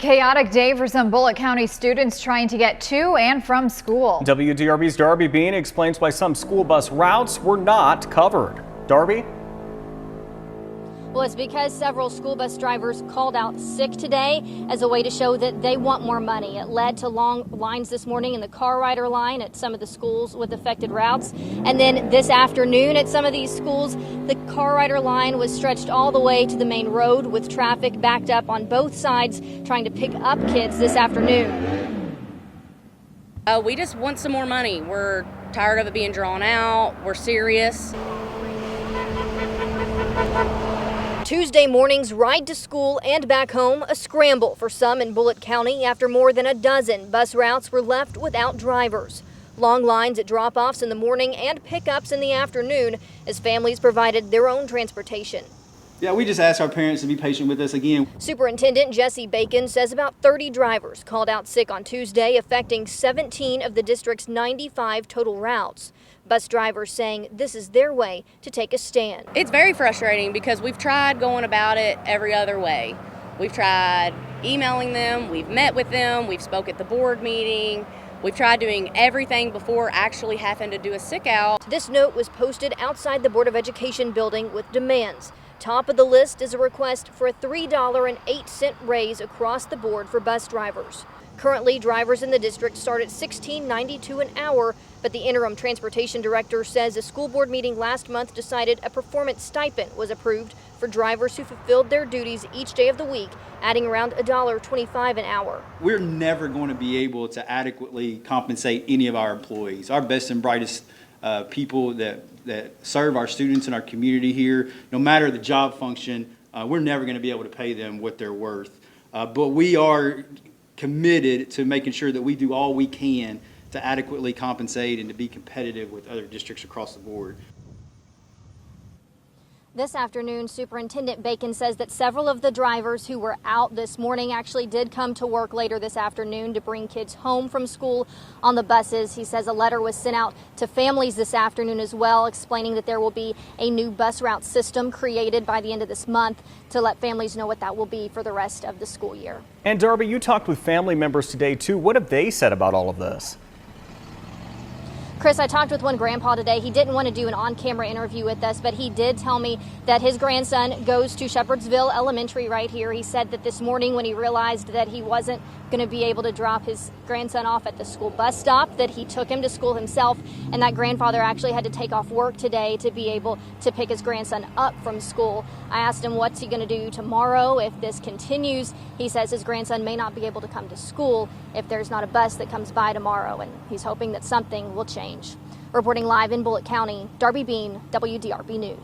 Chaotic day for some Bullitt County students trying to get to and from school. WDRB's Darby Bean explains why some school bus routes were not covered. Darby? Well, it's because several school bus drivers called out sick today as a way to show that they want more money. It led to long lines this morning in the car rider line at some of the schools with affected routes. And then this afternoon at some of these schools, the car rider line was stretched all the way to the main road with traffic backed up on both sides trying to pick up kids this afternoon. We just want some more money. We're tired of it being drawn out. We're serious. Tuesday morning's ride to school and back home, a scramble for some in Bullitt County after more than a dozen bus routes were left without drivers. Long lines at drop-offs in the morning and pickups in the afternoon as families provided their own transportation. Yeah, we just ask our parents to be patient with us again. Superintendent Jesse Bacon says about 30 drivers called out sick on Tuesday, affecting 17 of the district's 95 total routes. Bus drivers saying this is their way to take a stand. It's very frustrating because we've tried going about it every other way. We've tried emailing them, we've met with them, we've spoke at the board meeting. We've tried doing everything before actually having to do a sickout. This note was posted outside the Board of Education building with demands. Top of the list is a request for a $3.08 raise across the board for bus drivers. Currently, drivers in the district start at $16.92 an hour, but the interim transportation director says a school board meeting last month decided a performance stipend was approved for drivers who fulfilled their duties each day of the week, adding around $1.25 an hour. We're never going to be able to adequately compensate any of our employees. Our best and brightest people that serve our students in our community here, no matter the job function, we're never going to be able to pay them what they're worth. But we are committed to making sure that we do all we can to adequately compensate and to be competitive with other districts across the board. This afternoon, Superintendent Bacon says that several of the drivers who were out this morning actually did come to work later this afternoon to bring kids home from school on the buses. He says a letter was sent out to families this afternoon as well, explaining that there will be a new bus route system created by the end of this month to let families know what that will be for the rest of the school year. And Darby, you talked with family members today too. What have they said about all of this? Chris, I talked with one grandpa today. He didn't want to do an on-camera interview with us, but he did tell me that his grandson goes to Shepherdsville Elementary right here. He said that this morning when he realized that he wasn't going to be able to drop his grandson off at the school bus stop, that he took him to school himself, and that grandfather actually had to take off work today to be able to pick his grandson up from school. I asked him what's he going to do tomorrow if this continues. He says his grandson may not be able to come to school if there's not a bus that comes by tomorrow, and he's hoping that something will change. Reporting live in Bullitt County, Darby Bean, WDRB News.